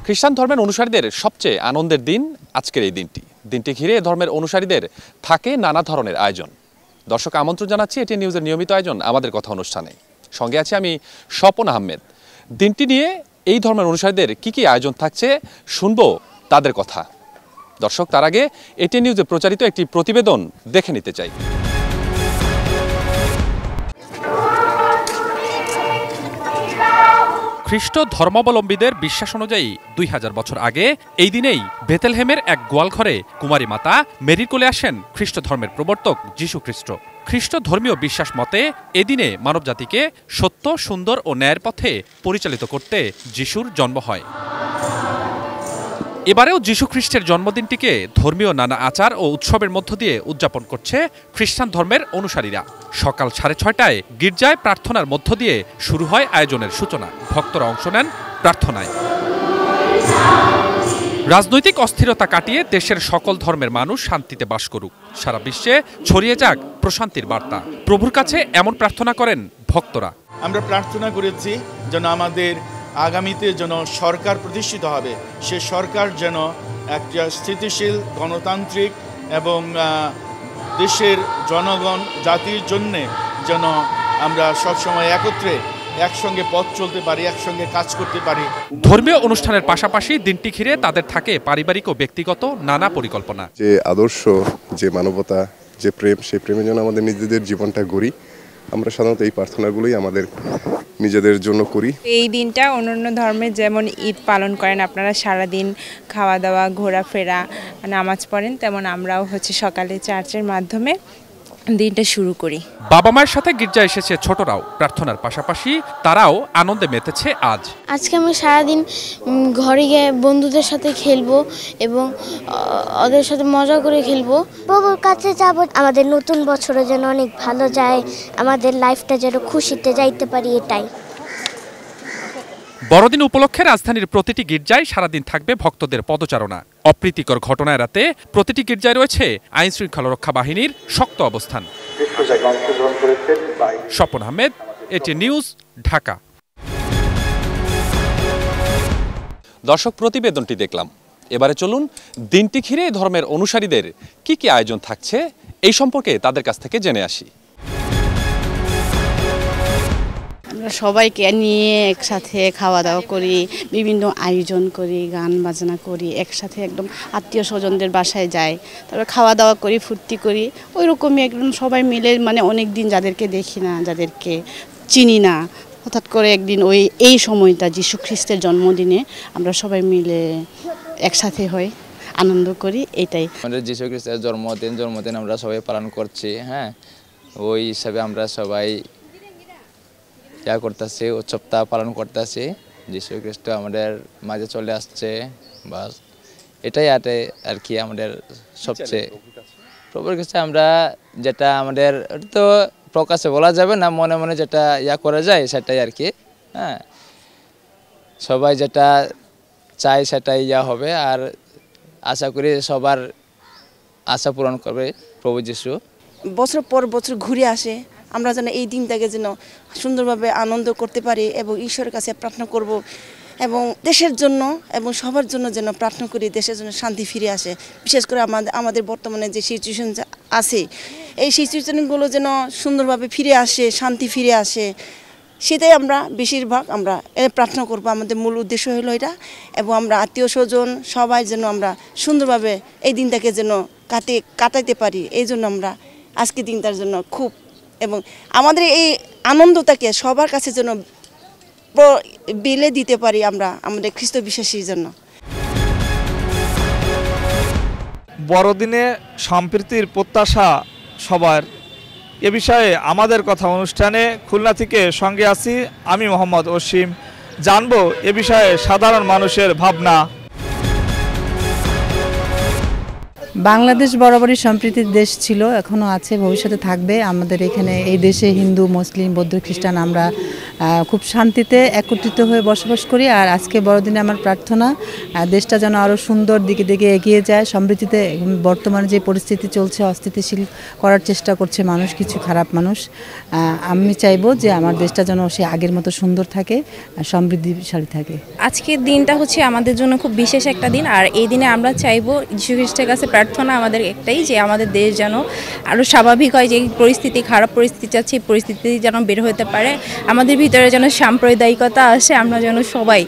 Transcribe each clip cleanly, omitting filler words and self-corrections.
খ্রিস্টান ধর্মের অনুসারীদের সবচেয়ে আনন্দের দিন আজকের এই দিনটি ঘিরে ধর্মের অনুসারীদের থাকে নানা ধরনের আয়োজন। দর্শক আমন্ত্রণ জানাচ্ছি এটি নিউজের নিয়মিত আয়োজন আমাদের কথা অনুষ্ঠানে। সঙ্গে আছি আমি স্বপন আহমেদ। দিনটি নিয়ে এই ধর্মের অনুসারীদের কি আয়োজন থাকছে শুনবো তাদের কথা। দর্শক তার আগে এটি নিউজে প্রচারিত একটি প্রতিবেদন দেখে নিতে চাই। খ্রিস্ট ধর্মাবলম্বীদের বিশ্বাস অনুযায়ী 2000 বছর আগে এই দিনেই বেথলেহেমের এক গোয়ালঘরে কুমারী মাতা মেরির কোলে আসেন খ্রিস্ট ধর্মের প্রবর্তক যীশু খ্রিস্ট। খ্রিস্ট ধর্মীয় বিশ্বাস মতে এদিনে মানবজাতিকে সত্য, সুন্দর ও ন্যায়ের পথে পরিচালিত করতে যিশুর জন্ম হয়। এবারেও যীশু খ্রিস্টের জন্মদিনটিকে ধর্মীয় নানা আচার ও উৎসবের মধ্য দিয়ে উদযাপন করছে খ্রিস্টান ধর্মের অনুসারীরা। সকাল 6:30টায় গির্জায় প্রার্থনার মধ্য দিয়ে শুরু হয় আয়োজনের সূচনা। ভক্তরা অংশ নেন প্রার্থনায়। রাজনৈতিক অস্থিরতা কাটিয়ে দেশের সকল ধর্মের মানুষ শান্তিতে বাস করুক, সারা বিশ্বে ছড়িয়ে যাক প্রশান্তির বার্তা। প্রভুর কাছে এমন প্রার্থনা করেন ভক্তরা। আমরা প্রার্থনা করেছি যেন আমাদের আগামীতে যেন সরকার প্রতিষ্ঠিত হবে, সে সরকার যেন একটা স্থিতিশীল, গণতান্ত্রিক এবং দেশের জনগণ জাতির জন্যে যেন আমরা সবসময় একসঙ্গে পথ চলতে পারি, একসঙ্গে কাজ করতে পারি। ধর্মীয় অনুষ্ঠানের পাশাপাশি দিনটি ঘিরে তাদের থাকে পারিবারিক ও ব্যক্তিগত নানা পরিকল্পনা। যে আদর্শ, যে মানবতা, যে প্রেম, সেই প্রেমের জন্য আমাদের নিজেদের জীবনটা গড়ি। আমরা সাধারণত এই প্রার্থনাগুলোই আমাদের নিজেদের জন্য করি। এই দিনটা অন্যান্য ধর্মের যেমন ঈদ পালন করেন, আপনারা সারাদিন খাওয়া দাওয়া, ঘোরাফেরা, নামাজ পড়েন, তেমন আমরাও সকালে চার্চের মাধ্যমে দিনটা শুরু করি। বাবা মায়ের সাথে গির্জা এসেছে ছোটরাও। প্রার্থনার পাশাপাশি তারাও আনন্দে মেতেছে আজ। আজকে আমি সারাদিন ঘরে গিয়ে বন্ধুদের সাথে খেলবো এবং ওদের সাথে মজা করে খেলবো। প্রভুর কাছে যাব, আমাদের নতুন বছরে যেন অনেক ভালো যায়, আমাদের লাইফটা যেন খুশিতে যাইতে পারি, এটাই। বড়দিন উপলক্ষে রাজধানীর প্রতিটি গির্জায় সারাদিন থাকবে ভক্তদের পদচারণা। অপ্রীতিকর ঘটনা এড়াতে প্রতিটি গির্জায় রয়েছে আইন শৃঙ্খলা রক্ষা বাহিনীর শক্ত অবস্থান। স্বপন আহমেদ, এটি নিউজ, ঢাকা। দর্শক প্রতিবেদনটি দেখলাম। এবারে চলুন দিনটি ঘিরে ধর্মের অনুসারীদের কি আয়োজন থাকছে এই সম্পর্কে তাদের কাছ থেকে জেনে আসি। আমরা সবাইকে নিয়ে একসাথে খাওয়া দাওয়া করি, বিভিন্ন আয়োজন করি, গান বাজনা করি, একসাথে একদম আত্মীয় স্বজনদের বাসায় যাই, তারপরে খাওয়া দাওয়া করি, ফুর্তি করি। ওই রকমই একদম সবাই মিলে, অনেক দিন যাদেরকে দেখি না, যাদেরকে চিনি না, হঠাৎ করে একদিন এই সময়টা যীশু খ্রিস্টের জন্মদিনে আমরা সবাই মিলে একসাথে হই, আনন্দ করি, এটাই। আমাদের যীশু খ্রিস্টের জন্মদিন আমরা সবাই পালন করছি। হ্যাঁ, ওই হিসাবে আমরা সবাই করতেছি, উৎসবটা পালন করতেছি। যীশু খ্রিস্ট আমাদের মাঝে চলে আসছে, বাস এটাই আর কি আমাদের সবচেয়ে প্রভুর কাছে আমরা যেটা আমাদের তো প্রকাশে বলা যাবে না, মনে মনে যেটা করা যায় সেটাই আর কি। হ্যাঁ, সবাই যেটা চাই সেটাই হবে, আর আশা করি সবার আশা পূরণ করবে প্রভু যিশু। বছর পর বছর ঘুরে আসে, আমরা যেন এই দিনটাকে যেন সুন্দরভাবে আনন্দ করতে পারি এবং ঈশ্বরের কাছে প্রার্থনা করব এবং দেশের জন্য এবং সবার জন্য যেন প্রার্থনা করি, দেশের জন্য শান্তি ফিরে আসে। বিশেষ করে আমাদের বর্তমানে যে সিচুয়েশন আছে, এই সিচুয়েশনগুলো যেন সুন্দরভাবে ফিরে আসে, শান্তি ফিরে আসে, সেটাই আমরা বেশিরভাগ আমরা প্রার্থনা করব। আমাদের মূল উদ্দেশ্য হলো এটা, এবং আমরা আত্মীয় স্বজন সবাই যেন আমরা সুন্দরভাবে এই দিনটাকে যেন কাটাইতে পারি, এই জন্য আমরা আজকে দিনটার জন্য খুব, এবং আমাদের এই আনন্দটাকে সবার কাছে যেন বিলে দিতে পারি আমরা আমাদের খ্রিস্ট বিশ্বাসীর জন্য। বড়দিনে সম্প্রীতির প্রত্যাশা সবার, এ বিষয়ে আমাদের কথা অনুষ্ঠানে খুলনা থেকে সঙ্গে আছি আমি মোহাম্মদ অসীম। জানবো এ বিষয়ে সাধারণ মানুষের ভাবনা। বাংলাদেশ বরাবরই সম্প্রীতির দেশ ছিল, এখনও আছে, ভবিষ্যতে থাকবে। আমাদের এখানে এই দেশে হিন্দু, মুসলিম, বৌদ্ধ, খ্রিস্টান আমরা খুব শান্তিতে একত্রিত হয়ে বসবাস করি। আর আজকে বড়দিনে আমার প্রার্থনা দেশটা যেন আরও সুন্দর দিকে দিকে এগিয়ে যায়, সমৃদ্ধিতে। বর্তমানে যে পরিস্থিতি চলছে, অস্থিতিশীল করার চেষ্টা করছে মানুষ, কিছু খারাপ মানুষ। আমি চাইবো যে আমার দেশটা যেন সে আগের মতো সুন্দর থাকে, সমৃদ্ধিশালী থাকে। আজকের দিনটা হচ্ছে আমাদের জন্য খুব বিশেষ একটা দিন। আর এই দিনে আমরা চাইবো যীশু খ্রিস্টের কাছে প্রার্থনা আমাদের একটাই, যে আমাদের দেশ যেন আরও স্বাভাবিক হয়। যে পরিস্থিতি, খারাপ পরিস্থিতি যাচ্ছে, এই পরিস্থিতি যেন বের হতে পারে। আমাদের ভিতরে যেন সাম্প্রদায়িকতা আসে, আমরা যেন সবাই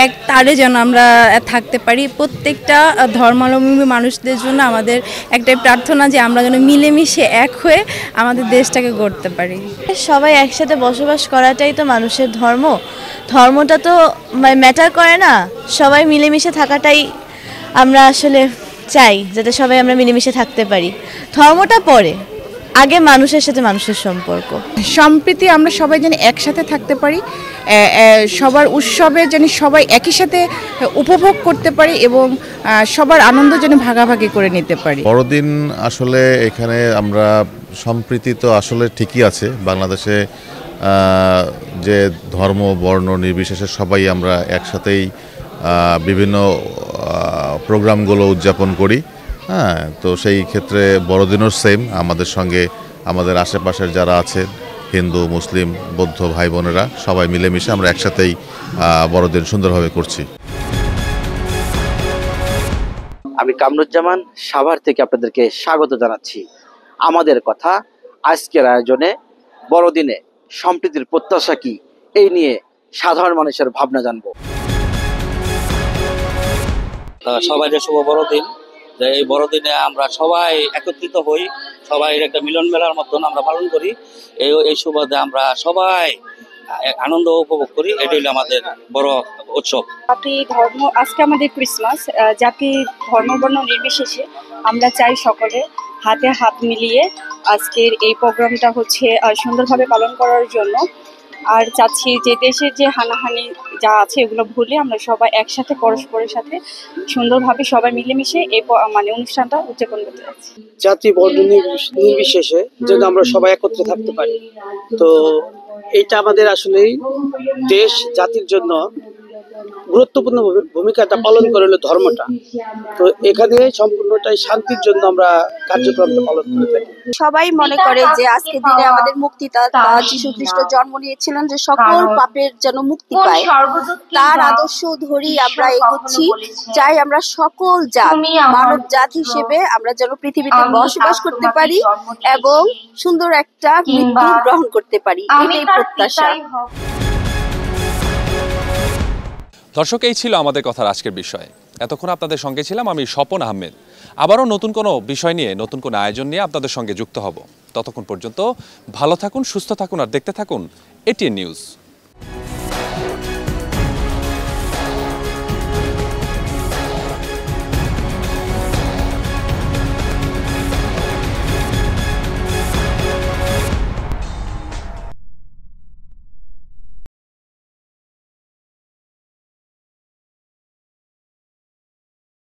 এক তারে যেন আমরা থাকতে পারি। প্রত্যেকটা ধর্মাবলম্বী মানুষদের জন্য আমাদের একটাই প্রার্থনা, যে আমরা যেন মিলেমিশে এক হয়ে আমাদের দেশটাকে গড়তে পারি। সবাই একসাথে বসবাস করাটাই তো মানুষের ধর্ম। ধর্মটা তো ম্যাটার করে না, সবাই মিলেমিশে থাকাটাই আমরা আসলে চাই, যাতে সবাই আমরা মিলেমিশে থাকতে পারি। ধর্মটা পরে, আগে মানুষের সাথে মানুষের সম্পর্ক। সম্প্রীতি আমরা সবাই যেন একসাথে থাকতে পারি, সবার উৎসবে যেন সবাই একই সাথে উপভোগ করতে পারি এবং সবার আনন্দ যেন ভাগাভাগি করে নিতে পারি। বড়দিন আসলে এখানে আমরা সম্প্রীতি তো আসলে ঠিকই আছে। বাংলাদেশে যে ধর্ম বর্ণ নির্বিশেষে সবাই আমরা একসাথেই বিভিন্ন প্রোগ্রামগুলো উদযাপন করি। হ্যাঁ, তো সেই ক্ষেত্রে বড়দিনও সেম। আমাদের সঙ্গে আমাদের আশেপাশের যারা আছেন হিন্দু, মুসলিম, বৌদ্ধ ভাই বোনেরা সবাই মিলেমিশে আমরা একসাথেই বড়দিন সুন্দরভাবে করছি। আমি কামরুজ্জামান সাভার থেকে আপনাদেরকে স্বাগত জানাচ্ছি। আমাদের কথা আজকের আয়োজনে বড়দিনে সম্প্রীতির প্রত্যাশা কি, এই নিয়ে সাধারণ মানুষের ভাবনা জানবো। সবাই যে শুভ বড়দিন, যে এই বড়দিনে আমরা সবাই একত্রিত হই, সবাই একটা মিলন মেলার মতন আমরা পালন করি। এই সুবাদে আমরা সবাই আনন্দ উপভোগ করি। এটাই হলো আমাদের বড় উৎসব। জাতি ধর্ম, আজকে আমাদের ক্রিসমাস, জাতি ধর্ম বর্ণ নির্বিশেষে আমরা চাই সকলে হাতে হাত মিলিয়ে আজকের এই প্রোগ্রামটা হচ্ছে সুন্দরভাবে পালন করার জন্য। আর চাচ্ছি যে দেশের যে হানাহানি যা আছে এগুলো ভুলে আমরা সবাই একসাথে পরস্পরের সাথে সুন্দরভাবে সবাই মিলেমিশে এই অনুষ্ঠানটা উদযাপন করতে যাচ্ছি। জাতি বর্ণ নির্বিশেষে যেন আমরা সবাই একত্রে থাকতে পারি। তো এটা আমাদের আসলেই দেশ জাতির জন্য গুরুত্বপূর্ণ ভূমিকাটা পালন করে হলো ধর্মটা। তো এখানে সম্পূর্ণটাই শান্তির জন্য আমরা কার্যক্রমটা পালন করে থাকি। সবাই মনে করে যে আজকের দিনে আমাদের মুক্তিদাতা যীশু খ্রিস্ট জন্ম নিয়েছিলেন, যে সকল পাপের যেন মুক্তি পায়। তার আদর্শ ধরেই আমরা এগোচ্ছি। চাই আমরা সকল মানব জাত হিসেবে আমরা যেন পৃথিবীতে বসবাস করতে পারি এবং সুন্দর একটা মৃত্যু গ্রহণ করতে পারি, এটাই প্রত্যাশা। দর্শক, এই ছিল আমাদের কথার আজকের বিষয়। এতক্ষণ আপনাদের সঙ্গে ছিলাম আমি স্বপন আহমেদ। আবারও নতুন কোনো বিষয় নিয়ে, নতুন কোনো আয়োজন নিয়ে আপনাদের সঙ্গে যুক্ত হব। ততক্ষণ পর্যন্ত ভালো থাকুন, সুস্থ থাকুন আর দেখতে থাকুন এটিএন নিউজ।